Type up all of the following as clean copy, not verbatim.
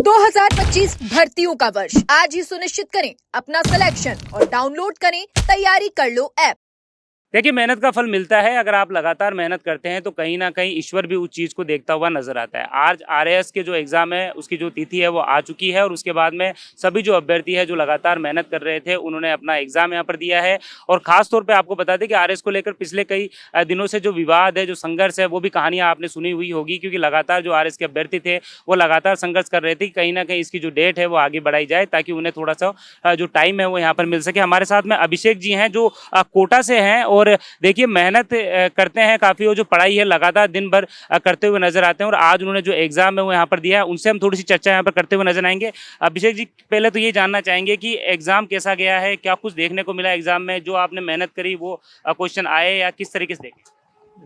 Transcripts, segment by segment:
2025 भर्तियों का वर्ष आज ही सुनिश्चित करें अपना सिलेक्शन और डाउनलोड करें तैयारी कर लो ऐप। देखिए, मेहनत का फल मिलता है। अगर आप लगातार मेहनत करते हैं तो कहीं ना कहीं ईश्वर भी उस चीज़ को देखता हुआ नजर आता है। आज आरएएस के जो एग्ज़ाम है उसकी जो तिथि है वो आ चुकी है और उसके बाद में सभी जो अभ्यर्थी है जो लगातार मेहनत कर रहे थे उन्होंने अपना एग्ज़ाम यहाँ पर दिया है। और ख़ास तौर पे आपको बता दें कि आरएएस को लेकर पिछले कई दिनों से जो विवाद है, जो संघर्ष है, वो भी कहानियाँ आपने सुनी हुई होगी, क्योंकि लगातार जो आरएएस के अभ्यर्थी थे वो लगातार संघर्ष कर रहे थे कि कहीं ना कहीं इसकी जो डेट है वो आगे बढ़ाई जाए ताकि उन्हें थोड़ा सा जो टाइम है वो यहाँ पर मिल सके। हमारे साथ में अभिषेक जी हैं जो कोटा से हैं और देखिए मेहनत करते हैं काफ़ी, और जो पढ़ाई है लगातार दिन भर करते हुए नजर आते हैं। और आज उन्होंने जो एग्जाम है वो यहाँ पर दिया है, उनसे हम थोड़ी सी चर्चा यहाँ पर करते हुए नजर आएंगे। अभिषेक जी, पहले तो ये जानना चाहेंगे कि एग्जाम कैसा गया है, क्या कुछ देखने को मिला एग्जाम में, जो आपने मेहनत करी वो क्वेश्चन आए या किस तरीके से देखे?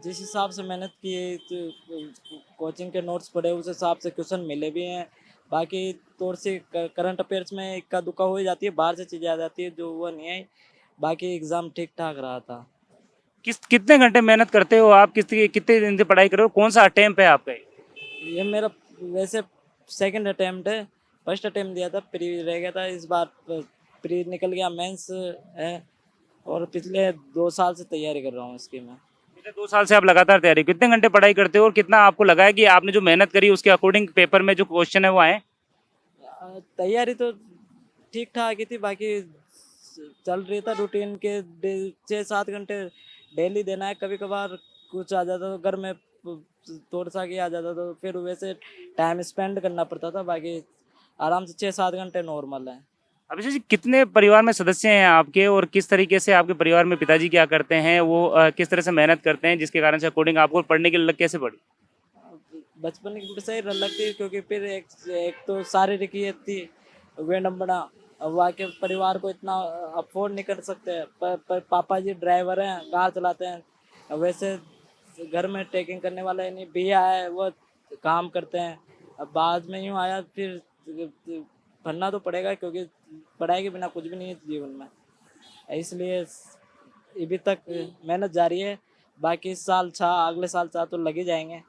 जिस हिसाब से मेहनत की है तो कोचिंग के नोट्स पढ़े उस हिसाब से क्वेश्चन मिले भी हैं। बाकी तौर से करंट अफेयर्स में इक्का दुक्का हो ही जाती है, बाहर से चीज़ें आ जाती है जो वो नहीं आई। बाकी एग्ज़ाम ठीक ठाक रहा था। कितने घंटे मेहनत करते हो आप, कितने दिन से पढ़ाई कर रहे हो, कौन सा अटेम्प्ट है आपका? ये मेरा वैसे सेकंड अटेम्प्ट है। फर्स्ट अटेम्प्ट दिया था, प्री रह गया था। इस बार प्री निकल गया, मेंस है। और पिछले 2 साल से तैयारी कर रहा हूँ इसकी मैं। पिछले 2 साल से आप लगातार तैयारी, कितने घंटे पढ़ाई करते हो और कितना आपको लगा है कि आपने जो मेहनत करी उसके अकॉर्डिंग पेपर में जो क्वेश्चन है वो आए? तैयारी तो ठीक ठाक ही थी। बाकी चल रही था रूटीन के 6-7 घंटे डेली देना है। कभी कभार कुछ आ जाता तो घर में तोड़ सा के आ जाता तो फिर वैसे टाइम स्पेंड करना पड़ता था। बाकी आराम से 6-7 घंटे नॉर्मल है। अभिषेक जी, कितने परिवार में सदस्य हैं आपके और किस तरीके से आपके परिवार में पिताजी क्या करते हैं, वो किस तरह से मेहनत करते हैं जिसके कारण से अकॉर्डिंग आपको पढ़ने की लग कैसे पड़ी? बचपन की से ही लगती है, क्योंकि फिर एक तो शारीरिक ये थी विडम्बना। अब वाकई परिवार को इतना अफोर्ड नहीं कर सकते। पर पापा जी ड्राइवर हैं, कार चलाते हैं। अब वैसे घर में टेकिंग करने वाला नहीं, भैया है वो काम करते हैं। अब बाद में यूँ आया, फिर पढ़ना तो पड़ेगा क्योंकि पढ़ाई के बिना कुछ भी नहीं है जीवन में। इसलिए अभी तक मेहनत जारी है। बाकी इस साल चाह, अगले साल चाह तो लगे जाएंगे।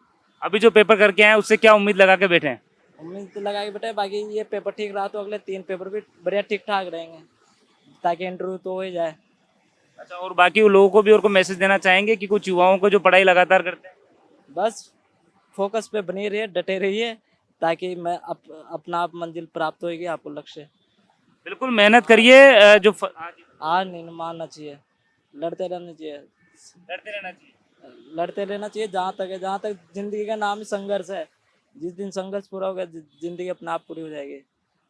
अभी जो पेपर करके आए उससे क्या उम्मीद लगा के बैठे हैं? उम्मीद तो लगा के बेटा, बाकी ये पेपर ठीक रहा तो अगले 3 पेपर भी बढ़िया ठीक ठाक रहेंगे, ताकि इंटरव्यू तो हो ही जाए। अच्छा, और बाकी वो लोगों को भी और को मैसेज देना चाहेंगे कि कुछ युवाओं को जो पढ़ाई लगातार करते हैं? बस फोकस पे बनी रहिए, डटे रहिए, ताकि मैं अपना आप मंजिल प्राप्त होगी आपको लक्ष्य। बिल्कुल मेहनत करिए। हाँ जी, हार नहीं मानना चाहिए, लड़ते रहना चाहिए। लड़ते रहना चाहिए। लड़ते रहना चाहिए जहाँ तक है, जहाँ तक जिंदगी का नाम ही संघर्ष है। जिस दिन संघर्ष पूरा होगा जिंदगी अपने आप पूरी हो जाएगी।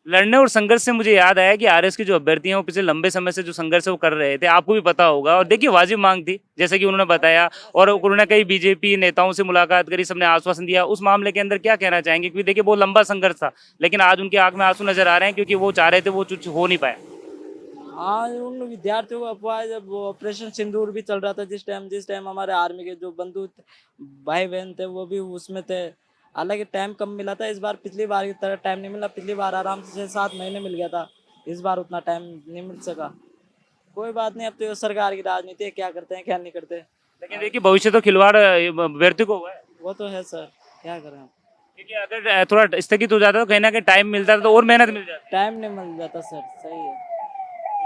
लड़ने और संघर्ष से मुझे याद आया कि आरएस के जो अभ्यर्थी हैं वो पिछले लंबे समय से जो संघर्ष है वो कर रहे थे, आपको भी पता होगा। और देखिए वाजिब मांग थी जैसे कि उन्होंने बताया, और उन्होंने कई बीजेपी नेताओं से मुलाकात करी, सबने आश्वासन दिया। उस मामले के अंदर क्या कहना चाहेंगे, क्योंकि देखिए बहुत लंबा संघर्ष था लेकिन आज उनकी आंख में आंसू नजर आ रहे हैं क्योंकि वो चाह रहे थे वो कुछ हो नहीं पाया। हाँ, उन विद्यार्थियों को अफवाह, जब वो ऑपरेशन सिंदूर भी चल रहा था, जिस टाइम हमारे आर्मी के जो बंधु भाई बहन थे वो भी उसमें थे। हालांकि टाइम कम मिला था इस बार, पिछली बार की तरह टाइम नहीं मिला। पिछली बार आराम से 6-7 महीने मिल गया था, इस बार उतना टाइम नहीं मिल सका। कोई बात नहीं, अब तो सरकार की राजनीति है, क्या करते हैं क्या नहीं करते। लेकिन देखिए भविष्य तो खिलवाड़ अभ्यर्थी को हुआ है, वो तो है सर, क्या करें। क्योंकि अगर थोड़ा स्थगित हो जाता तो कहीं ना कहीं टाइम मिलता तो और मेहनत मिल जाती। टाइम नहीं मिल जाता सर, सही है।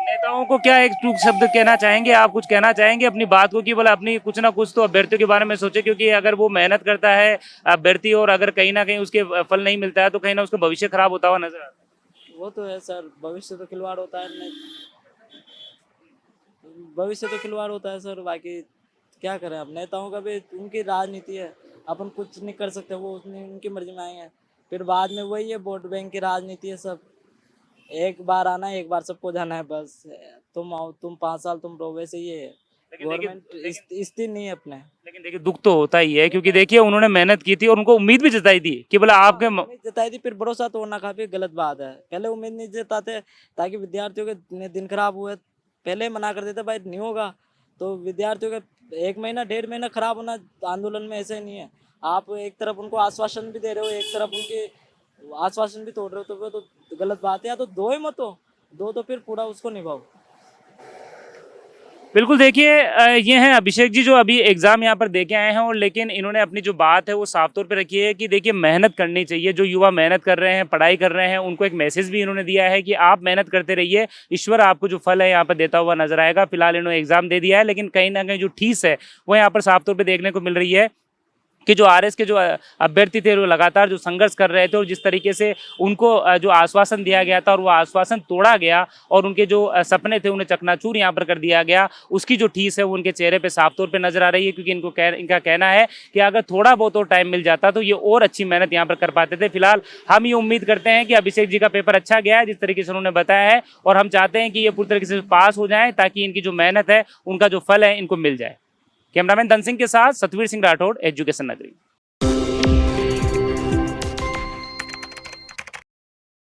नेताओं को क्या एक टूक शब्द कहना चाहेंगे, आप कुछ कहना चाहेंगे अपनी बात को कि बोला अपनी कुछ ना कुछ तो अभ्यर्थियों के बारे में सोचे, क्योंकि अगर वो मेहनत करता है अभ्यर्थी और अगर कहीं ना कहीं उसके फल नहीं मिलता है तो कहीं ना उसका भविष्य खराब होता हुआ नजर आता है। वो तो है सर, भविष्य तो खिलवाड़ होता है। नहीं, भविष्य तो खिलवाड़ होता है सर। बाकी क्या करें, अब नेताओं का भी उनकी राजनीति है, अपन कुछ नहीं कर सकते। वो उनकी मर्जी में आएंगे, फिर बाद में वही है, वोट बैंक की राजनीति है सब। एक बार आना है, एक बार सबको जाना है बस। तुम आओ, तुम 5 साल तुम रहो, वैसे ये है। लेकिन गवर्नमेंट स्थिर नहीं है अपने। लेकिन देखिए दुख तो होता ही है, क्योंकि देखिए उन्होंने मेहनत की थी और उनको उम्मीद भी जताई थी कि बोला आपके उम्मीद जताई थी, फिर भरोसा तोड़ना काफी गलत बात है। पहले उम्मीद नहीं जताते ताकि विद्यार्थियों के दिन खराब हुए, पहले मना कर देते भाई नहीं होगा। तो विद्यार्थियों का 1 महीना 1.5 महीना खराब होना आंदोलन में ऐसे नहीं है। आप एक तरफ उनको आश्वासन भी दे रहे हो, एक तरफ उनके आश्वासन भी तोड़ रहे हो, तो वो तो गलत बात है। या तो दो ही मत हो, दो तो फिर पूरा उसको निभाओ। बिल्कुल देखिए ये हैं अभिषेक जी जो अभी एग्ज़ाम यहाँ पर दे के आए हैं, और लेकिन इन्होंने अपनी जो बात है वो साफ तौर पे रखी है कि देखिए मेहनत करनी चाहिए। जो युवा मेहनत कर रहे हैं, पढ़ाई कर रहे हैं, उनको एक मैसेज भी इन्होंने दिया है कि आप मेहनत करते रहिए, ईश्वर आपको जो फल है यहाँ पर देता हुआ नजर आएगा। फिलहाल इन्होंने एग्ज़ाम दे दिया है, लेकिन कहीं ना कहीं जो ठीस है वो यहाँ पर साफ तौर पर देखने को मिल रही है कि जो आरएस के जो अभ्यर्थी थे वो लगातार जो संघर्ष कर रहे थे, और जिस तरीके से उनको जो आश्वासन दिया गया था और वो आश्वासन तोड़ा गया और उनके जो सपने थे उन्हें चकनाचूर यहाँ पर कर दिया गया, उसकी जो ठीस है वो उनके चेहरे पे साफ तौर पे नजर आ रही है। क्योंकि इनका कहना है कि अगर थोड़ा बहुत और टाइम मिल जाता तो ये और अच्छी मेहनत यहाँ पर कर पाते थे। फिलहाल हम ये उम्मीद करते हैं कि अभिषेक जी का पेपर अच्छा गया है जिस तरीके से उन्होंने बताया है, और हम चाहते हैं कि ये पूरी तरीके से पास हो जाए ताकि इनकी जो मेहनत है उनका जो फल है इनको मिल जाए। कैमरामैन धन सिंह के साथ सतवीर सिंह राठौड़, एजुकेशन नगरी।